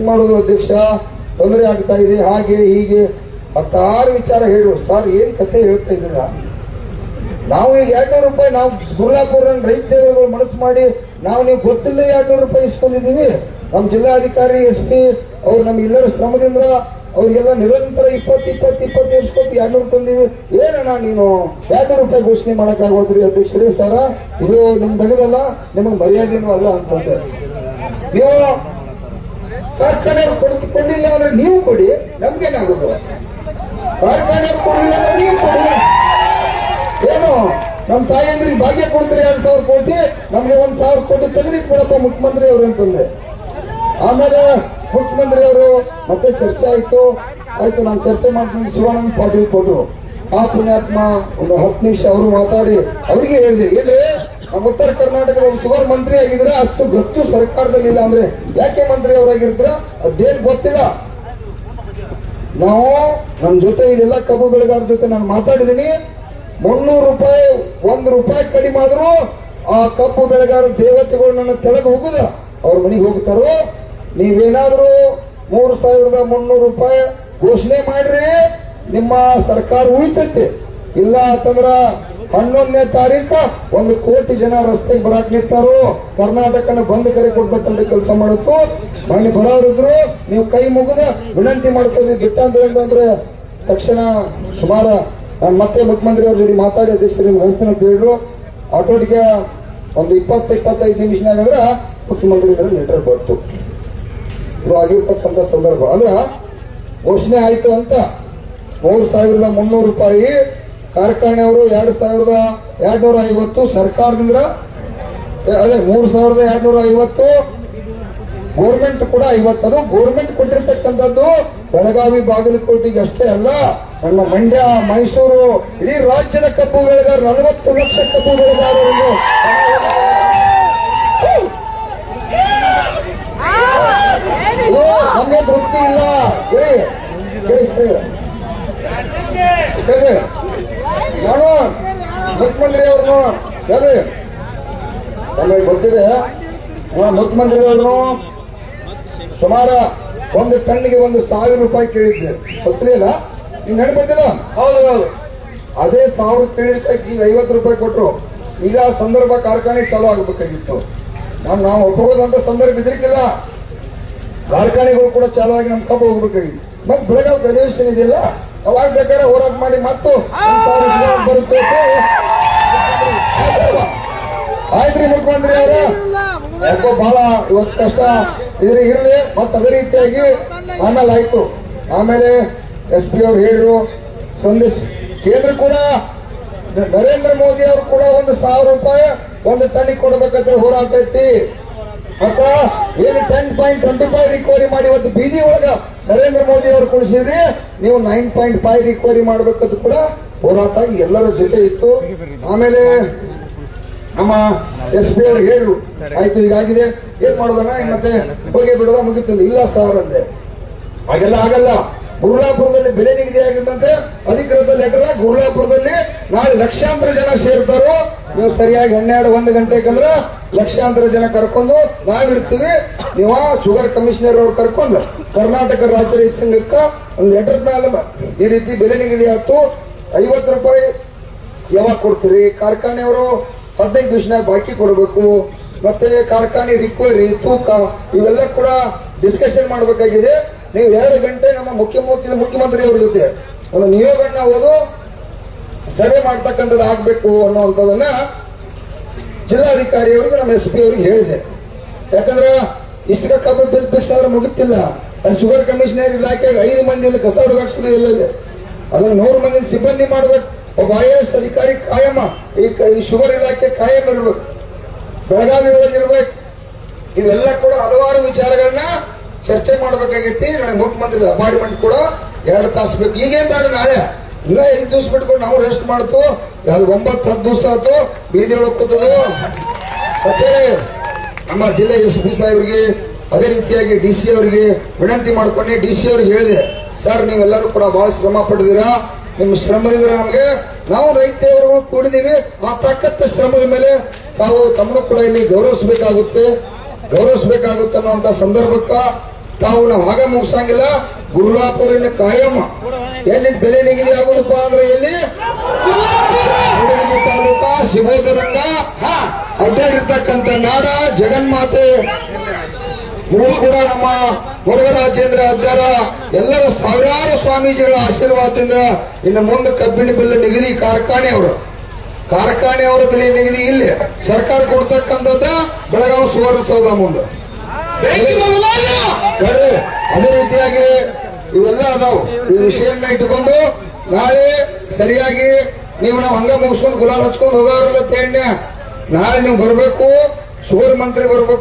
ಮಾಡೋದು ಅಧ್ಯಕ್ಷ, ತೊಂದರೆ ಆಗ್ತಾ ಇದೆ, ಹಾಗೆ ಹೀಗೆ ಹತ್ತಾರು ವಿಚಾರ ಹೇಳು. ಸರ್ ಏನ್ ಕತೆ ಹೇಳ್ತಾ ಇದ್ದೀರಾ? ನಾವು ಈಗ 200 ರೂಪಾಯಿ ನಾವು ಗುರ್ಲಾಪುರ ರೈತರು ಮನಸ್ಸು ಮಾಡಿ ನಾವು ನೀವು ಗೊತ್ತಿಲ್ಲ 200 ರೂಪಾಯಿ ಇಸ್ಕೊಂಡಿದೀವಿ. ನಮ್ಮ ಜಿಲ್ಲಾಧಿಕಾರಿ SP ಅವ್ರು ನಮ್ಮ ಎಲ್ಲರ ಶ್ರಮದಿಂದ ಅವ್ರಿಗೆಲ್ಲ ನಿರಂತರ 20 ಇಸ್ಕೊಟ್ಟು 200 ತಂದೀವಿ. ಏನಣ್ಣ ನೀನು 200 ರೂಪಾಯಿ ಘೋಷಣೆ ಮಾಡಕ್ಕಾಗೋದ್ರಿ ಅಧ್ಯಕ್ಷರೇ? ಸರ ಇದು ನಿಮ್ ತಗದಲ್ಲ, ನಿಮಗ್ ಮರ್ಯಾದೆನೂ ಅಲ್ಲ ಅಂತಂದ್ರೆ ನೀವು ಕಾರ್ಖಾನೆಯವ್ರು ಕೊಡಿಲ್ಲ ಅಂದ್ರೆ ನೀವು ಕೊಡಿ, ನಮ್ಗೇನಾಗೋದು? ಕಾರ್ಖಾನೆಯವ್ರು ಕೊಡಿಲ್ಲ ಅಂದ್ರೆ ನೀವು ಕೊಡಿ. ಏನು ನಮ್ ತಾಯಿಯಂದ್ರಿಗೆ ಭಾಗ್ಯ ಕೊಡ್ತಾರೆ 2,000 ಕೋಟಿ, ನಮ್ಗೆ 1,000 ಕೋಟಿ ತೆಗೆದಿಟ್ಬಿಡಪ್ಪ ಮುಖ್ಯಮಂತ್ರಿ ಅವರು ಅಂತಂದೆ. ಆಮೇಲೆ ಮುಖ್ಯಮಂತ್ರಿ ಅವರು ಮತ್ತೆ ಚರ್ಚೆ ಆಯ್ತು. ನಾನು ಚರ್ಚೆ ಮಾಡ್ತೀನಿ, ಶಿವಾನಂದ ಪಾಟೀಲ್ ಕೊಟ್ಟರು. ಆ ಪುಣ್ಯಾತ್ಮ ಒಂದು 10 ನಿಮಿಷ ಅವರು ಮಾತಾಡಿ ಅವರಿಗೆ ಹೇಳಿದೆ, ಏನ್ರಿ ನಮ್ಮ ಉತ್ತರ ಕರ್ನಾಟಕದ ಶುಗರ್ ಮಂತ್ರಿ ಆಗಿದ್ರೆ ಅಷ್ಟು ಗೊತ್ತು ಸರ್ಕಾರದಲ್ಲಿ ಇಲ್ಲ ಅಂದ್ರೆ ಯಾಕೆ ಮಂತ್ರಿ ಅವರಾಗಿರ್ತಾರ ಅದೇನ್ ಗೊತ್ತಿಲ್ಲ. ನಾವು ನಮ್ಮ ಜೊತೆ ಇಲ್ಲೆಲ್ಲ ಕಬ್ಬು ಬೆಳೆಗಾರರ ಜೊತೆ ನಾನು ಮಾತಾಡಿದೀನಿ. 300 ರೂಪಾಯಿ 1 ರೂಪಾಯಿ ಕಡಿಮೆ ಆದ್ರೂ ಆ ಕಬ್ಬು ಬೆಳೆಗಾರ ದೇವತೆಗಳು ನನ್ನ ತೆಳಗೆ ಹೋಗುದ, ಅವ್ರ ಮನೆಗೆ ಹೋಗ್ತಾರೋ. ನೀವೇನಾದ್ರೂ 3,300 ರೂಪಾಯಿ ಘೋಷಣೆ ಮಾಡ್ರಿ, ನಿಮ್ಮ ಸರ್ಕಾರ ಉಳಿತೈತಿ. ಇಲ್ಲ ಅಂತಂದ್ರ 11ನೇ ತಾರೀಕು 1 ಕೋಟಿ ಜನ ರಸ್ತೆಗೆ ಬರಾಕ್ ನಿಂತಾರೋ. ಕರ್ನಾಟಕನ ಬಂದ್ ಕರೆ ಕೊಡ್ಬೇಕಂತ ಕೆಲಸ ಮಾಡುತ್ತೋ. ಮನೆ ಬರೋರಿದ್ರು ನೀವು ಕೈ ಮುಗಿದ ವಿನಂತಿ ಮಾಡ್ಕೋದಿ ಬಿಟ್ಟಂದ್ರೆ ತಕ್ಷಣ ಸುಮಾರು ನಾನು ಮತ್ತೆ ಮುಖ್ಯಮಂತ್ರಿ ಅವ್ರ ಜೊತೆ ಮಾತಾಡಿ ಅಧ್ಯಕ್ಷರು ನಿಮ್ಗೆ ಹಸ್ತೀನಿ ಅಂತ ಹೇಳಿದ್ರು. ಆಟೋಟಿಗೆ ಒಂದು 20-25 ನಿಮಿಷನಾಗಂದ್ರ ಮುಖ್ಯಮಂತ್ರಿ ಲೆಟರ್ ಬಂತು. ಇದು ಆಗಿರ್ತಕ್ಕಂಥ ಸಂದರ್ಭ ಅಂದ್ರೆ ಘೋಷಣೆ ಆಯ್ತು ಅಂತ 3,300 ರೂಪಾಯಿ ಕಾರ್ಖಾನೆಯವರು 2,250 ಸರ್ಕಾರದಿಂದ, ಅದೇ 3,250 ಗೋರ್ಮೆಂಟ್ ಕೂಡ 50. ಅದು ಗೋರ್ಮೆಂಟ್ ಕೊಟ್ಟಿರ್ತಕ್ಕಂಥದ್ದು ಬೆಳಗಾವಿ ಬಾಗಲಕೋಟೆಗೆ ಅಷ್ಟೇ ಅಲ್ಲ, ನನ್ನ ಮಂಡ್ಯ, ಮೈಸೂರು, ಇಡೀ ರಾಜ್ಯದ ಕಬ್ಬು ಬೆಳೆಗಾರ 40 ಲಕ್ಷ ಕಬ್ಬು ಬೆಳೆಗಾರರಿಗೆ ನಮಗೆ ತೃಪ್ತಿ ಇಲ್ಲ. ನಾನು ಮುಖ್ಯಮಂತ್ರಿ ಅವ್ರನ್ನು ನಮಗೆ ಗೊತ್ತಿದೆ. ಮುಖ್ಯಮಂತ್ರಿ ಅವ್ರನ್ನು ಸುಮಾರು 1 ಟನ್ಗೆ 1,000 ರೂಪಾಯಿ ಕೇಳಿದ್ದೆ, ಗೊತ್ತಿಲ್ಲ ನಿಮ್ಗೆ ನೆನಪಿದ್ದಿಲ್ಲ? ಹೌದು. ಅದೇ 1,000 ಕೇಳಿದ್ದಕ್ಕೆ ಈಗ 50 ರೂಪಾಯಿ ಕೊಟ್ಟರು. ಈಗ ಸಂದರ್ಭ ಕಾರ್ಖಾನೆ ಚಾಲೂ ಆಗಬೇಕಾಗಿತ್ತು. ನಾವು ಒಪ್ಪಗೋದಂತ ಸಂದರ್ಭ ಇದ್ರಿಕಿಲ್ಲ. ಕಾರ್ಖಾನೆಗಳು ಕೂಡ ಚಾಲೂ ಆಗಿ ನಮ್ಮ ಕಬ್ಬು ಹೋಗ್ಬೇಕಾಗಿತ್ತು. ಮತ್ತೆ ಬೆಳಗಾವಿ ಅಧಿವೇಶನ ಇದೆಯಲ್ಲ, ಅವಾಗ ಬೇಕಾದ್ರೆ ಹೋರಾಟ ಮಾಡಿ ಮತ್ತು ಬರುತ್ತೆ. ಆಯ್ತ್ರಿ ಮುಖ್ಯಮಂತ್ರಿ ಅವರ ಯಾಕೋ ಬಹಳ ಇವತ್ತು ಕಷ್ಟ ಇರ್ಲಿ. ಮತ್ತೆ ಅದೇ ರೀತಿಯಾಗಿ ಆಮೇಲೆ ಆಯ್ತು. ಆಮೇಲೆ SP ಅವ್ರು ಹೇಳಿದ್ರು ಸಂದೇಶ. ಕೇಂದ್ರ ಕೂಡ ನರೇಂದ್ರ ಮೋದಿ ಅವರು ಕೂಡ 1,000 ರೂಪಾಯಿ 1 ಟನ್ನಿಗೆ ಕೊಡ್ಬೇಕಂತ ಹೋರಾಟ ಐತಿ. ಮತ್ತ ಏನು 10.25 ರಿಕವರಿ ಮಾಡಿ ಇವತ್ತು ಬೀದಿ ಒಳಗ ನರೇಂದ್ರ ಮೋದಿ ಅವರು ಕೊಡಿಸಿದ್ರಿ, ನೀವು 9.5 ರಿಕವರಿ ಮಾಡ್ಬೇಕಂತ ಕೂಡ ಹೋರಾಟ ಎಲ್ಲರ ಜೊತೆ ಇತ್ತು. ಆಮೇಲೆ ನಮ್ಮ SP ಅವ್ರು ಹೇಳಿದ್ರು, ಆಯ್ತು ಈಗಾಗಿದೆ ಏನ್ ಮಾಡೋದನ್ನ ಮತ್ತೆ ಹೋಗಿ ಬಿಡೋದ ಮುಗಿತಂದು. ಇಲ್ಲ ಸರ್ ಅಂದೆ, ಹಾಗೆಲ್ಲ ಆಗಲ್ಲ. ಗುರ್ಲಾಪುರದಲ್ಲಿ ಬೆಲೆ ನಿಗದಿ ಆಗಿದ್ದಂತೆ ಅಧಿಕೃತ ಲೆಟರ್. ಗುರ್ಲಾಪುರದಲ್ಲಿ ನಾಳೆ ಲಕ್ಷಾಂತರ ಜನ ಸೇರ್ತಾರೋ. ನೀವು ಸರಿಯಾಗಿ 12-1 ಗಂಟೆಗಂದ್ರೆ ಲಕ್ಷಾಂತರ ಜನ ಕರ್ಕೊಂಡು ನಾವಿರ್ತೀವಿ. ನೀವು ಶುಗರ್ ಕಮಿಷನರ್ ಅವ್ರು ಕರ್ಕೊಂಡು ಕರ್ನಾಟಕ ರಾಜ್ಯ ರೈತ ಸಂಘಕ್ಕ ಒಂದು ಲೆಟರ್ ಮೇಲೆ ಈ ರೀತಿ ಬೆಲೆ ನಿಗದಿ ಆಯ್ತು, 50 ರೂಪಾಯಿ ಯಾವಾಗ ಕೊಡ್ತೀರಿ? ಕಾರ್ಖಾನೆಯವರು 15 ದಿವಸನಾಗ ಬಾಕಿ ಕೊಡಬೇಕು. ಮತ್ತೆ ಕಾರ್ಖಾನೆ ರಿಕವರಿ, ತೂಕ ಇವೆಲ್ಲ ಕೂಡ ಡಿಸ್ಕಷನ್ ಮಾಡಬೇಕಾಗಿದೆ. ನೀವು 2 ಗಂಟೆ ನಮ್ಮ ಮುಖ್ಯಮಂತ್ರಿ ಅವ್ರ ಜೊತೆ ಒಂದು ನಿಯೋಗನ ಓದು ಸಭೆ ಮಾಡ್ತಕ್ಕಂಥದ್ದು ಆಗ್ಬೇಕು ಅನ್ನುವಂಥದ್ದನ್ನ ಜಿಲ್ಲಾಧಿಕಾರಿ ಅವರಿಗೆ ನಮ್ಮ SP ಅವ್ರಿಗೆ ಹೇಳಿದೆ. ಯಾಕಂದ್ರೆ ಇಷ್ಟ ಕಬ್ಬು ಬಿಲ್ ಫಿಕ್ಸ್ ಆದ್ರೆ ಮುಗಿತಿಲ್ಲ. ಅಲ್ಲಿ ಶುಗರ್ ಕಮಿಷನರ್ ಇಲಾಖೆಗೆ 5 ಮಂದಿ ಕಸ ಹುಡುಗಾಕ್ಸೋದು ಇಲ್ಲ. ಅದನ್ನ 100 ಮಂದಿ ಸಿಬ್ಬಂದಿ ಮಾಡ್ಬೇಕು. ಒಬ್ಬ IAS ಅಧಿಕಾರಿ ಕಾಯಂ ಈ ಶುಗರ್ ಇಲಾಖೆ ಕಾಯಂ ಇರ್ಬೇಕು, ಬೆಳಗಾವಿ ಒಳಗಿರ್ಬೇಕು. ಇವೆಲ್ಲ ಕೂಡ ಹಲವಾರು ವಿಚಾರಗಳನ್ನ ಚರ್ಚೆ ಮಾಡ್ಬೇಕಾಗೈತಿ. ನನಗೆ ಮುಖ್ಯಮಂತ್ರಿ ಅಪಾಯಿಂಟ್ಮೆಂಟ್ ಕೂಡ 2 ತಾಸು ಬೇಕು. ಈಗೇನ್ ಬೇಡ, ನಾಳೆ ಇನ್ನ 5 ದಿವಸ ಬಿಟ್ಕೊಂಡು ನಾವು ರೆಸ್ಟ್ ಮಾಡ್ತು. ಅದು 9-10 ದಿವಸ ಆಯ್ತು ಬೀದಿ ಒಳಗೆ ಕೂತದು ಅಂತೇಳಿ ನಮ್ಮ ಜಿಲ್ಲೆ SP ಸಾಹೇಬ್ರಿಗೆ, ಅದೇ ರೀತಿಯಾಗಿ DC ಅವರಿಗೆ ವಿನಂತಿ ಮಾಡ್ಕೊಂಡು DC ಅವ್ರಿಗೆ ಹೇಳಿದೆ, ಸರ್ ನೀವೆಲ್ಲರೂ ಕೂಡ ಬಹಳ ಶ್ರಮ ಪಡೆದಿರಾ. ನಿಮ್ಮ ಶ್ರಮದಿಂದ ನಮಗೆ ನಾವು ರೈತರು ಕೂಡಿದೀವಿ. ಆ ತಾಕತ್ತ ಶ್ರಮದ ಮೇಲೆ ತಾವು ತಮ್ಮನ್ನು ಕೂಡ ಇಲ್ಲಿ ಗೌರವಿಸಬೇಕಾಗುತ್ತೆ ಅನ್ನುವಂತ ಸಂದರ್ಭಕ್ಕ ತಾವು ನಾವು ಹಾಗೆ ಮುಗಿಸಂಗಿಲ್ಲ. ಗುರುಲಾಪುರಿನ ಕಾಯಂ ಎಲ್ಲಿ ಬೆಲೆ ನಿಗದಿ ಆಗುದಪ್ಪ ಅಂದ್ರೆ ಎಲ್ಲಿ ಕೂಡಲಗಿ ತಾಲೂಕಾ ಶಿವೋದರಂಗ ಅಡ್ಡಾಡಿರ್ತಕ್ಕಂಥ ನಾಡ ಜಗನ್ಮಾತೆ ಮೂರು ಕೂಡ ನಮ್ಮ ಮುರುಘರಾಜೇಂದ್ರ ಅಜ್ಜಾರ ಎಲ್ಲರ ಸಾವಿರಾರು ಸ್ವಾಮೀಜಿಗಳ ಆಶೀರ್ವಾದದಿಂದ ಇನ್ನು ಮುಂದೆ ಕಬ್ಬಿಣ ಬೆಲೆ ನಿಗದಿ ಕಾರ್ಖಾನೆಯವರ ಬೆಲೆ ನಿಗದಿ ಇಲ್ಲಿ ಸರ್ಕಾರ ಕೊಡ್ತಕ್ಕಂಥದ್ದ ಬೆಳಗಾವಿ ಸುವರ್ಣಸೌಧ ಮುಂದೆ ಅದೇ ರೀತಿಯಾಗಿ ಇವೆಲ್ಲ ಅದಾವು. ಈ ವಿಷಯನ್ನ ಇಟ್ಟುಕೊಂಡು ನಾಳೆ ಸರಿಯಾಗಿ ನೀವು ನಾವು ಹಂಗ ಮುಗಿಸ್ಕೊಂಡು ಗುಲಾಲ್ ಹಚ್ಕೊಂಡು ಹೋಗೋರಲ್ಲ ತೇಣ್ಯ ನಾಳೆ ನೀವು ಬರಬೇಕು, ಶುಗರ್ ಮಂತ್ರಿ ಬರಬೇಕು.